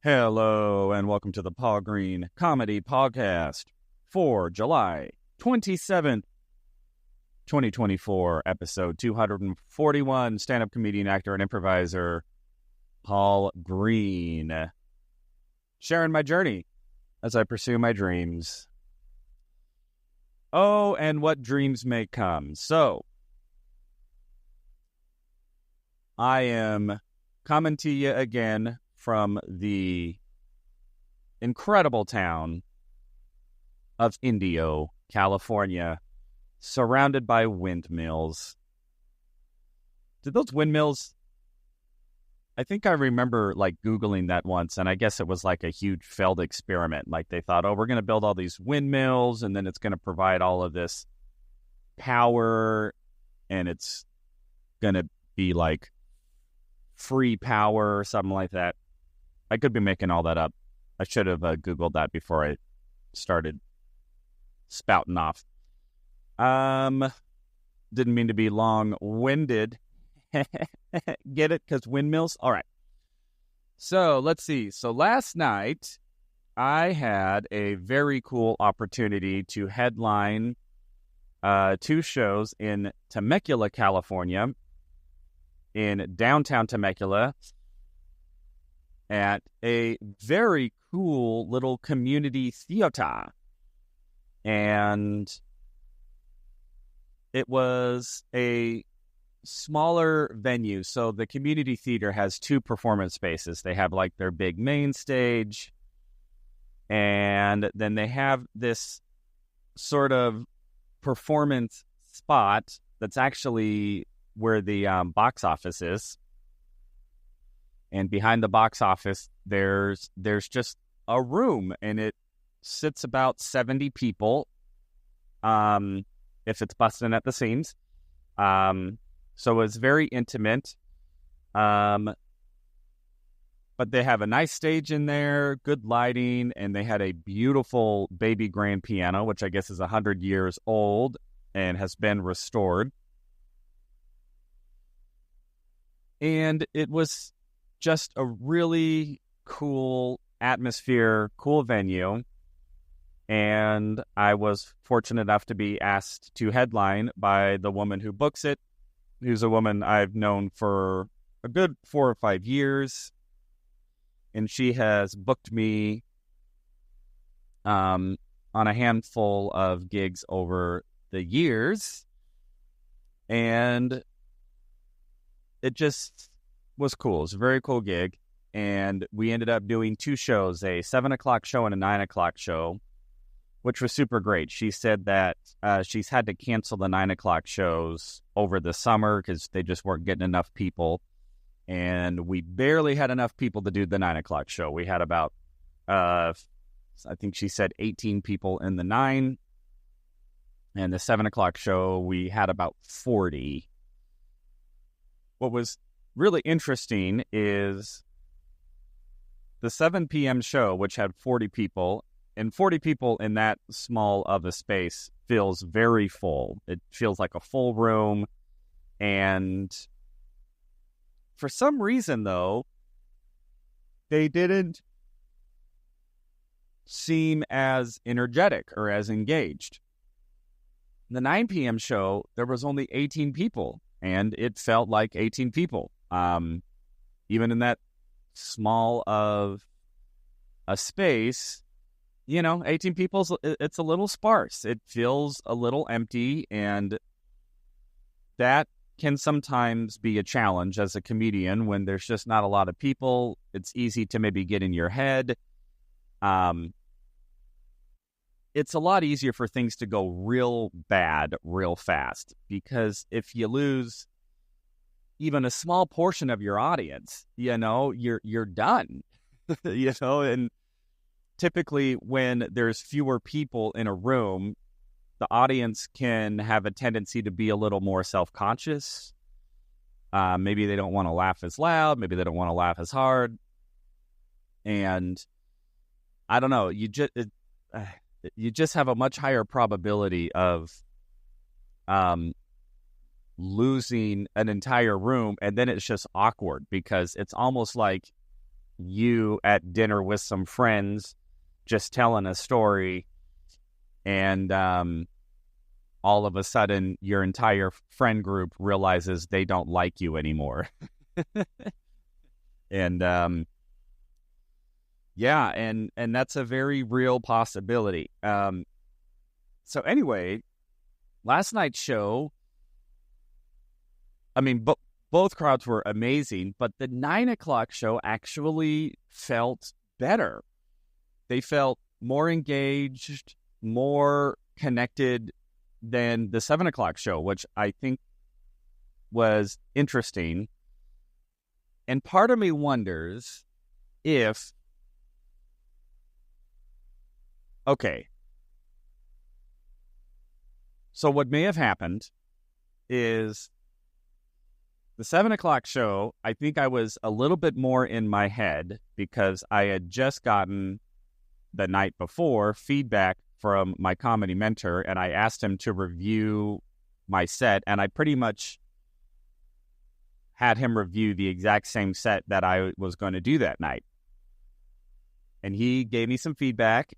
Hello, and welcome to the Paul Green Comedy Podcast for July 27th, 2024, episode 241, stand-up comedian, actor, and improviser, Paul Green, sharing my journey as I pursue my dreams. Oh, and what dreams may come. So, I am coming to you again from the incredible town of Indio, California, surrounded by windmills. Did those windmills... I think I remember, Googling that once, and I guess it was like a huge failed experiment. Like, they thought, we're going to build all these windmills, and then it's going to provide all of this power, and it's going to be, free power or something like that. I could be making all that up. I should have Googled that before I started spouting off. Didn't mean to be long-winded. Get it? Because windmills? All right. So, let's see. So, last night, I had a very cool opportunity to headline two shows in Temecula, California, in downtown Temecula, at a very cool little community theater. And it was a smaller venue. So the community theater has two performance spaces. They have their big main stage, and then they have this sort of performance spot that's actually where the box office is. And behind the box office, there's just a room, and it sits about 70 people, if it's busting at the seams. So it's very intimate. But they have a nice stage in there, good lighting, and they had a beautiful baby grand piano, which I guess is 100 years old and has been restored. And it was just a really cool atmosphere, cool venue. And I was fortunate enough to be asked to headline by the woman who books it, who's a woman I've known for a good 4 or 5 years. And she has booked me on a handful of gigs over the years. And it just was cool. It was a very cool gig. And we ended up doing two shows, a 7 o'clock show and a 9 o'clock show, which was super great. She said that she's had to cancel the 9 o'clock shows over the summer because they just weren't getting enough people. And we barely had enough people to do the 9 o'clock show. We had about, I think she said 18 people in the 9. And the 7 o'clock show, we had about 40. What was really interesting is the 7 p.m. show, which had 40 people, and 40 people in that small of a space feels very full. It feels like a full room. And for some reason, though, they didn't seem as energetic or as engaged. The 9 p.m. show, there was only 18 people, and it felt like 18 people. Even in that small of a space, 18 people, it's a little sparse. It feels a little empty, and that can sometimes be a challenge as a comedian when there's just not a lot of people. It's easy to maybe get in your head. It's a lot easier for things to go real bad real fast, because if you lose even a small portion of your audience, you're done. And typically when there's fewer people in a room, the audience can have a tendency to be a little more self-conscious. Maybe they don't want to laugh as loud. Maybe they don't want to laugh as hard. And I don't know. You just have a much higher probability of losing an entire room, and then it's just awkward because it's almost like you at dinner with some friends just telling a story, and all of a sudden your entire friend group realizes they don't like you anymore. And yeah, and that's a very real possibility. So anyway, last night's show, I mean, both crowds were amazing, but the 9 o'clock show actually felt better. They felt more engaged, more connected than the 7 o'clock show, which I think was interesting. And part of me wonders if, okay, so what may have happened is the 7 o'clock show, I think I was a little bit more in my head because I had just gotten the night before feedback from my comedy mentor, and I asked him to review my set, and I pretty much had him review the exact same set that I was going to do that night. And he gave me some feedback,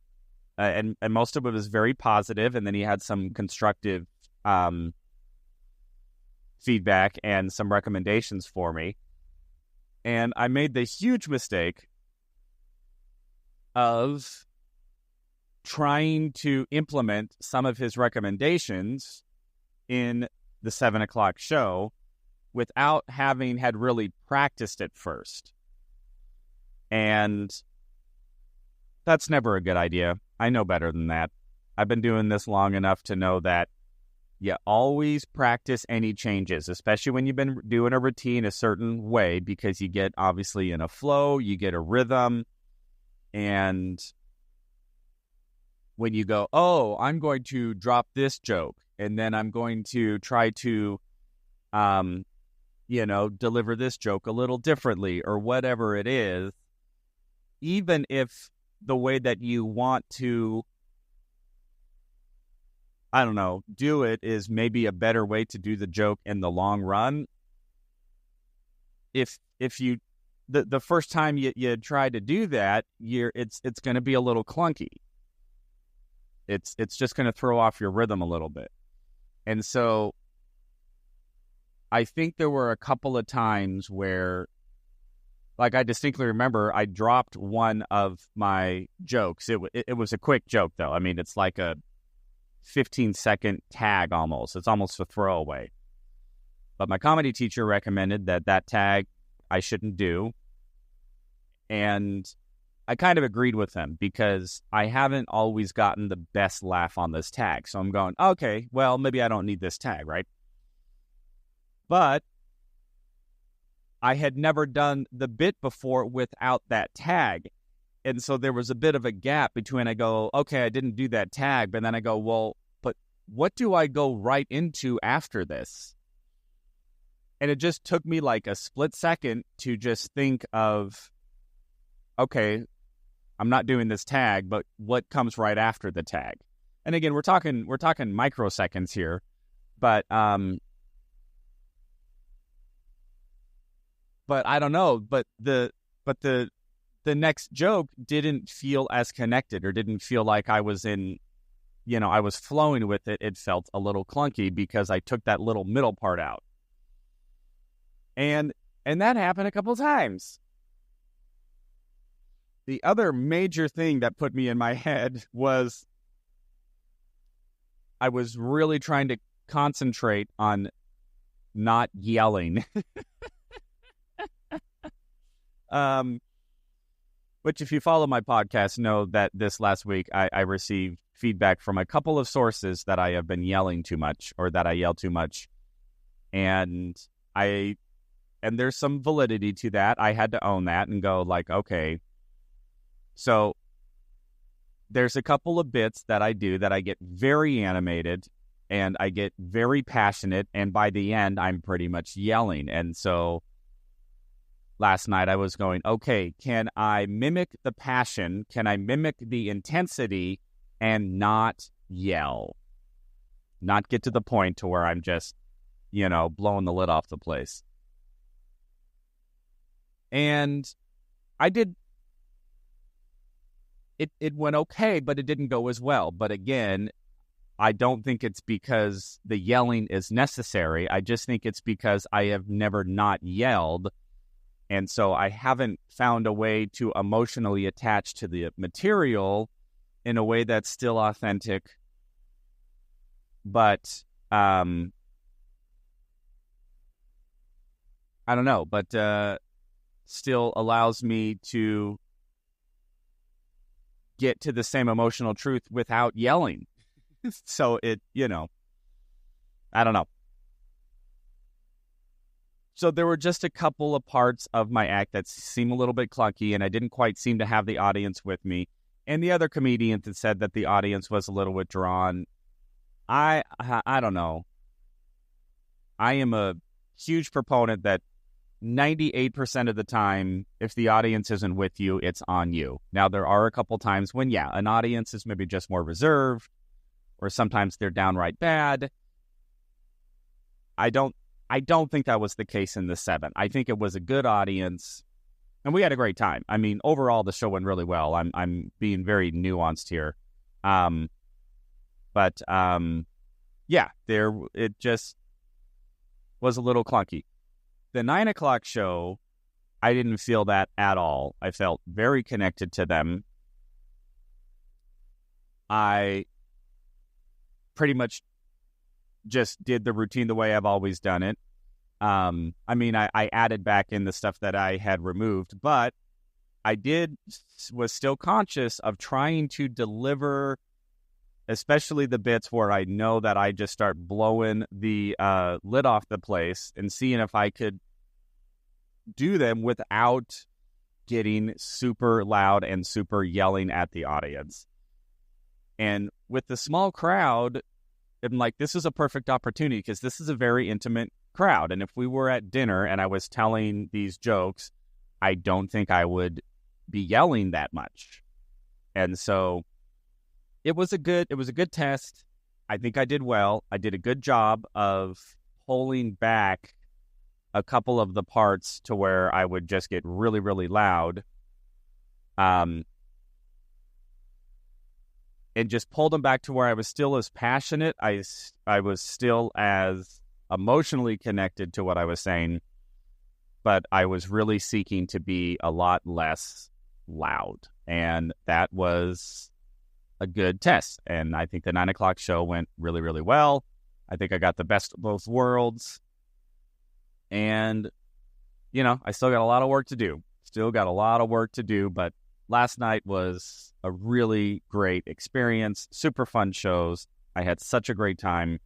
and most of it was very positive, and then he had some constructive feedback and some recommendations for me. And I made the huge mistake of trying to implement some of his recommendations in the 7 o'clock show without having had really practiced it first. And that's never a good idea. I know better than that. I've been doing this long enough to know that you always practice any changes, especially when you've been doing a routine a certain way, because you get obviously in a flow, you get a rhythm. And when you go, oh, I'm going to drop this joke, and then I'm going to try to, deliver this joke a little differently or whatever it is, even if the way that you want to, I don't know, do it is maybe a better way to do the joke in the long run. If you, the first time you try to do that, it's going to be a little clunky. It's just going to throw off your rhythm a little bit. And so I think there were a couple of times where, like, I distinctly remember I dropped one of my jokes. It was a quick joke, though. I mean, it's like a 15-second tag almost. It's almost a throwaway. But my comedy teacher recommended that tag I shouldn't do. And I kind of agreed with him because I haven't always gotten the best laugh on this tag. So I'm going, okay, well, maybe I don't need this tag, right? But I had never done the bit before without that tag. And so there was a bit of a gap between I go, okay, I didn't do that tag. But then I go, well, but what do I go right into after this? And it just took me like a split second to just think of, okay, I'm not doing this tag, but what comes right after the tag? And again, we're talking microseconds here, but I don't know. But the next joke didn't feel as connected, or didn't feel like I was in, I was flowing with it. It felt a little clunky because I took that little middle part out. And that happened a couple times. The other major thing that put me in my head was I was really trying to concentrate on not yelling. Which, if you follow my podcast, know that this last week I received feedback from a couple of sources that I have been yelling too much, or that I yell too much. And there's some validity to that. I had to own that and go like, okay, so there's a couple of bits that I do that I get very animated and I get very passionate, and by the end I'm pretty much yelling. And so last night I was going, okay, can I mimic the passion? Can I mimic the intensity and not yell? Not get to the point to where I'm just, blowing the lid off the place. And I did. It went okay, but it didn't go as well. But again, I don't think it's because the yelling is necessary. I just think it's because I have never not yelled. And so I haven't found a way to emotionally attach to the material in a way that's still authentic. But I don't know, but still allows me to get to the same emotional truth without yelling. So I don't know. So there were just a couple of parts of my act that seem a little bit clunky, and I didn't quite seem to have the audience with me. And the other comedian that said that the audience was a little withdrawn. I don't know. I am a huge proponent that 98% of the time, if the audience isn't with you, it's on you. Now, there are a couple times when, an audience is maybe just more reserved, or sometimes they're downright bad. I don't think that was the case in the 7. I think it was a good audience, and we had a great time. I mean, overall, the show went really well. I'm being very nuanced here. But it just was a little clunky. The 9 o'clock show, I didn't feel that at all. I felt very connected to them. I pretty much just did the routine the way I've always done it. I added back in the stuff that I had removed, but I was still conscious of trying to deliver, especially the bits where I know that I just start blowing the lid off the place, and seeing if I could do them without getting super loud and super yelling at the audience. And with the small crowd, I'm like, this is a perfect opportunity because this is a very intimate crowd. And if we were at dinner and I was telling these jokes, I don't think I would be yelling that much. And so it was a good test. I think I did well. I did a good job of pulling back a couple of the parts to where I would just get really, really loud. And just pulled them back to where I was still as passionate. I was still as emotionally connected to what I was saying, but I was really seeking to be a lot less loud. And that was a good test. And I think the 9 o'clock show went really, really well. I think I got the best of both worlds. And, I still got a lot of work to do. But last night was a really great experience, super fun shows. I had such a great time.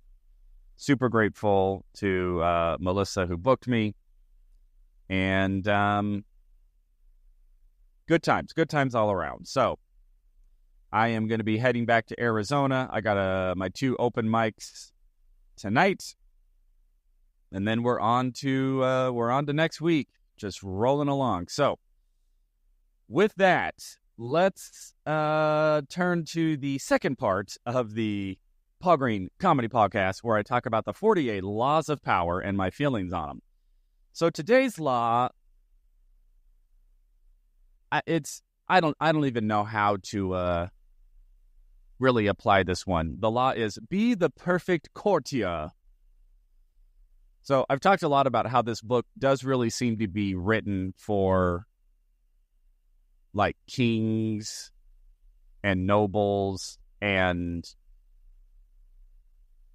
Super grateful to Melissa who booked me. And good times all around. So I am going to be heading back to Arizona. I got my 2 open mics tonight. And then we're on to next week, just rolling along. So with that, let's turn to the second part of the Paul Green Comedy Podcast, where I talk about the 48 laws of power and my feelings on them. So today's law, I don't even know how to really apply this one. The law is be the perfect courtier. So I've talked a lot about how this book does really seem to be written for like kings and nobles and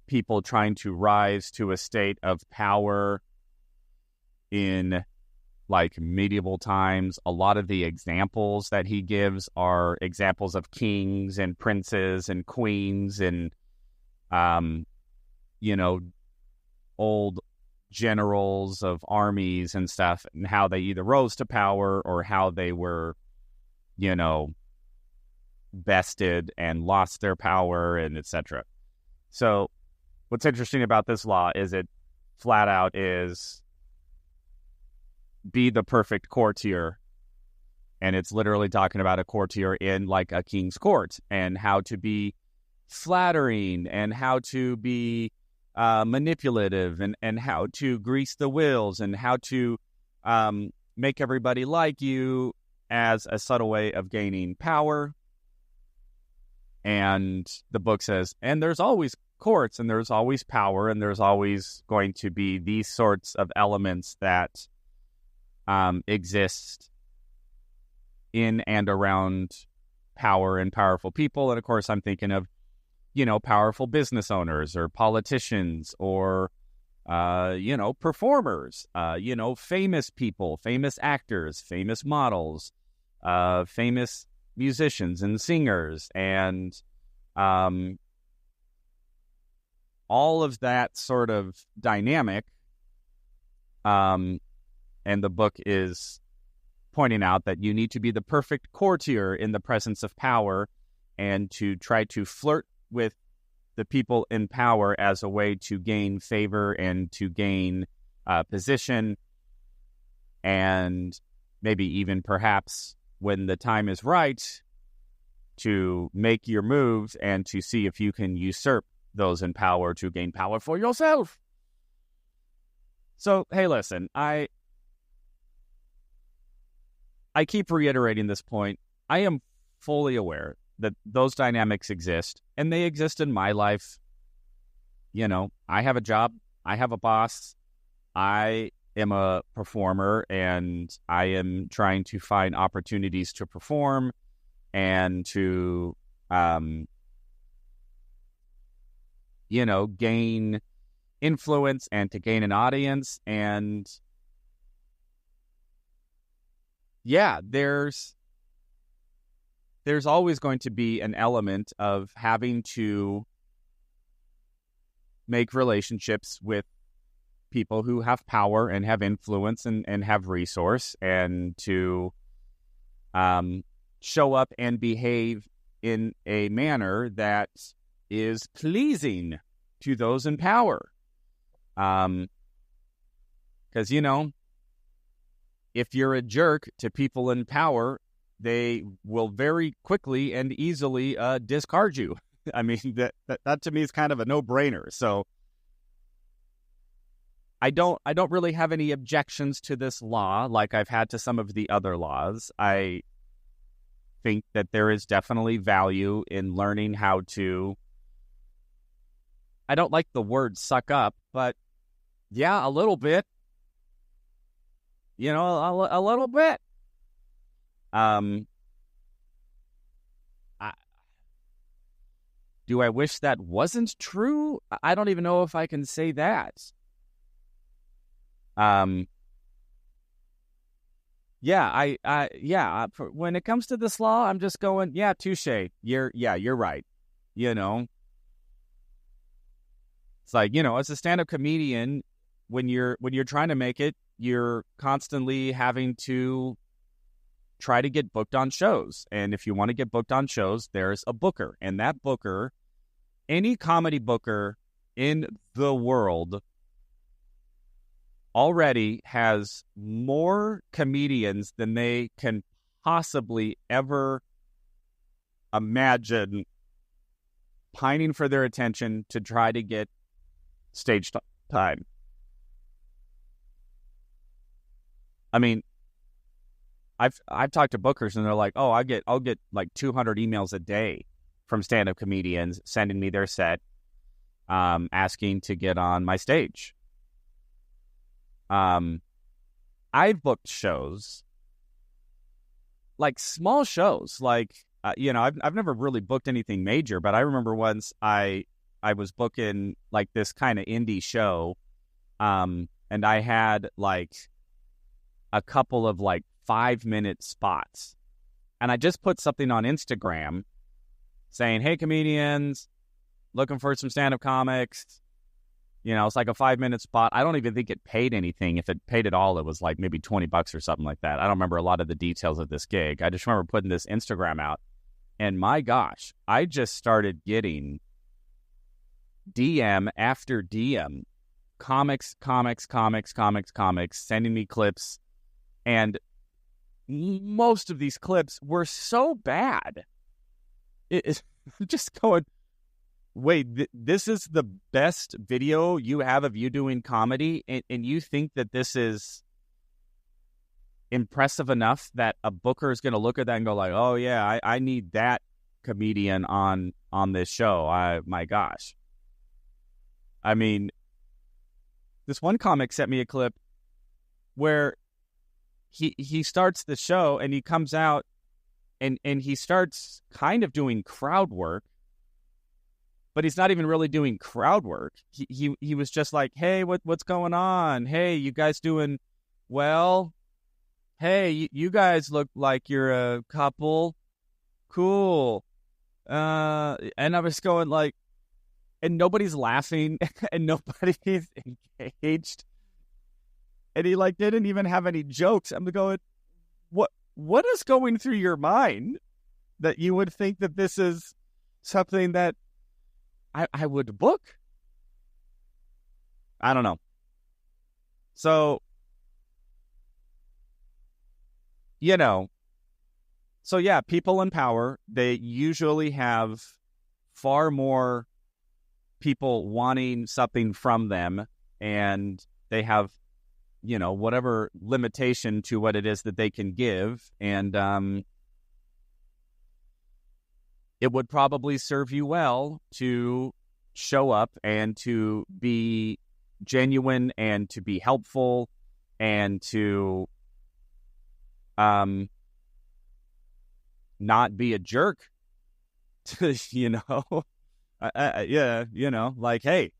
people trying to rise to a state of power in like medieval times. A lot of the examples that he gives are examples of kings and princes and queens and, old generals of armies and stuff, and how they either rose to power or how they were, bested and lost their power and etc. So what's interesting about this law is it flat out is be the perfect courtier. And it's literally talking about a courtier in like a king's court, and how to be flattering and how to be manipulative and how to grease the wheels and how to make everybody like you as a subtle way of gaining power. And the book says, and there's always courts, and there's always power, and there's always going to be these sorts of elements that exist in and around power and powerful people. And of course, I'm thinking of, powerful business owners or politicians or, performers, famous people, famous actors, famous models, famous musicians and singers, and all of that sort of dynamic. And the book is pointing out that you need to be the perfect courtier in the presence of power, and to try to flirt with the people in power as a way to gain favor and to gain position, and maybe even perhaps when the time is right to make your moves and to see if you can usurp those in power to gain power for yourself. So, hey, listen, I keep reiterating this point. I am fully aware that those dynamics exist, and they exist in my life. I have a job, I have a boss, I am a performer, and I am trying to find opportunities to perform and to, gain influence and to gain an audience. And yeah, there's always going to be an element of having to make relationships with people who have power and have influence and have resource, and to show up and behave in a manner that is pleasing to those in power. Because, if you're a jerk to people in power, they will very quickly and easily discard you. I mean, that to me is kind of a no-brainer. So I don't really have any objections to this law like I've had to some of the other laws. I think that there is definitely value in learning how to, I don't like the word suck up, but yeah, a little bit. A little bit. Do I wish that wasn't true? I don't even know if I can say that. When it comes to this law, I'm just going, yeah, touche. You're right. It's like, as a stand-up comedian, when you're trying to make it, you're constantly having to try to get booked on shows. And if you want to get booked on shows, there's a booker. And that booker, any comedy booker in the world, already has more comedians than they can possibly ever imagine pining for their attention to try to get stage time. I mean, I've talked to bookers and they're like, "Oh, I'll get like 200 emails a day from stand-up comedians sending me their set, asking to get on my stage." I've booked shows, like small shows, like I've never really booked anything major, but I remember once I was booking like this kind of indie show, and I had like a couple of like 5-minute spots, and I just put something on Instagram saying, "Hey, comedians, looking for some stand-up comics." It's like a 5-minute spot. I don't even think it paid anything. If it paid at all, it was like maybe $20 or something like that. I don't remember a lot of the details of this gig. I just remember putting this Instagram out, and my gosh, I just started getting DM after DM, comics, sending me clips. And most of these clips were so bad. It's just going, wait, this is the best video you have of you doing comedy, and you think that this is impressive enough that a booker is going to look at that and go like, oh yeah, I need that comedian on this show. My gosh. I mean, this one comic sent me a clip where he starts the show and he comes out and he starts kind of doing crowd work, but he's not even really doing crowd work. He was just like, hey, what's going on? Hey, you guys doing well? Hey, you guys look like you're a couple. Cool. And I was going like, and nobody's laughing and nobody's engaged. And he like didn't even have any jokes. I'm going, what is going through your mind that you would think that this is something that I would book? I don't know. So, so yeah, people in power, they usually have far more people wanting something from them, and they have, whatever limitation to what it is that they can give. And it would probably serve you well to show up and to be genuine and to be helpful and to not be a jerk. Like, hey,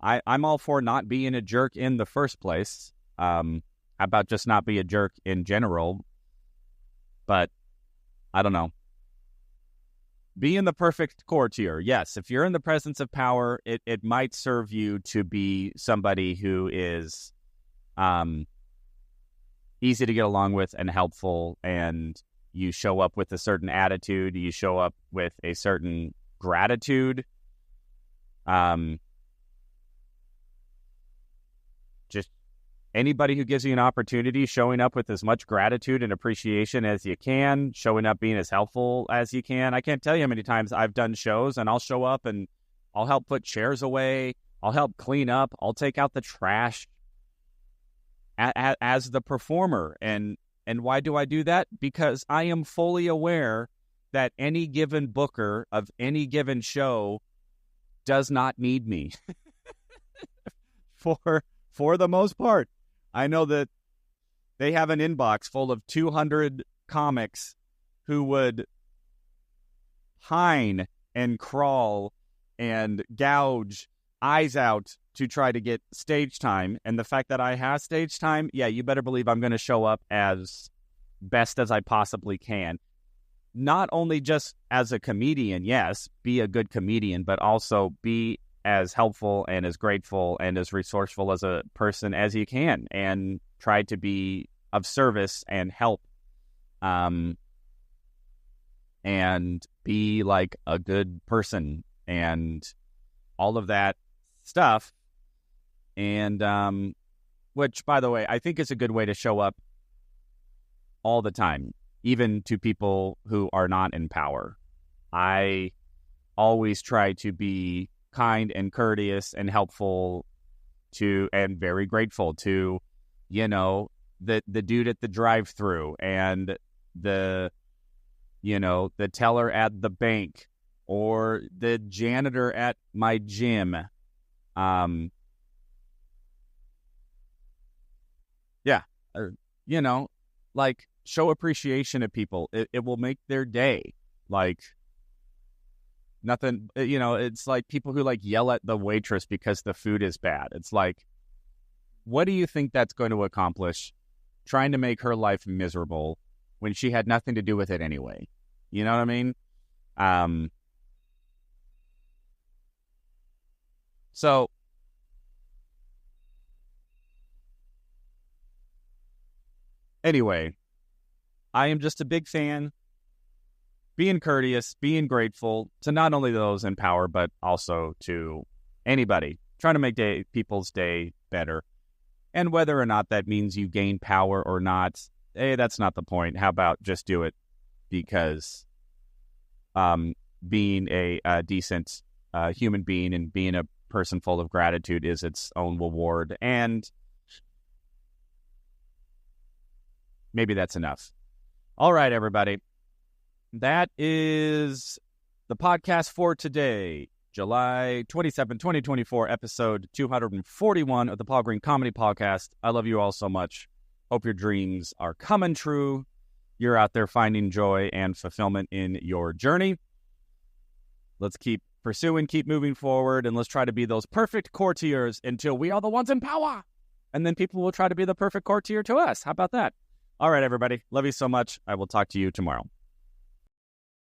I'm all for not being a jerk in the first place. How about just not be a jerk in general? But I don't know. Being the perfect courtier, yes. If you're in the presence of power, it might serve you to be somebody who is easy to get along with and helpful, and you show up with a certain attitude, you show up with a certain gratitude. Just anybody who gives you an opportunity, showing up with as much gratitude and appreciation as you can, showing up being as helpful as you can. I can't tell you how many times I've done shows and I'll show up and I'll help put chairs away, I'll help clean up, I'll take out the trash as the performer. And why do I do that? Because I am fully aware that any given booker of any given show does not need me. For the most part, I know that they have an inbox full of 200 comics who would pine and crawl and gouge eyes out to try to get stage time. And the fact that I have stage time, yeah, you better believe I'm going to show up as best as I possibly can. Not only just as a comedian, yes, be a good comedian, but also be as helpful and as grateful and as resourceful as a person as you can, and try to be of service and help, and be like a good person and all of that stuff. And which, by the way, I think is a good way to show up all the time, even to people who are not in power. I always try to be kind and courteous and helpful to, and very grateful to, the dude at the drive-thru and the teller at the bank or the janitor at my gym. Like, show appreciation to people. It will make their day. Like, nothing, it's like people who like yell at the waitress because the food is bad. It's like, what do you think that's going to accomplish? Trying to make her life miserable when she had nothing to do with it anyway. You know what I mean? So anyway, I am just a big fan. Being courteous, being grateful to not only those in power, but also to anybody trying to make people's day better. And whether or not that means you gain power or not, that's not the point. How about just do it because being a decent human being and being a person full of gratitude is its own reward. And maybe that's enough. All right, everybody. That is the podcast for today, July 27, 2024, episode 241 of the Paul Green Comedy Podcast. I love you all so much. Hope your dreams are coming true. You're out there finding joy and fulfillment in your journey. Let's keep pursuing, keep moving forward, and let's try to be those perfect courtiers until we are the ones in power. And then people will try to be the perfect courtier to us. How about that? All right, everybody. Love you so much. I will talk to you tomorrow.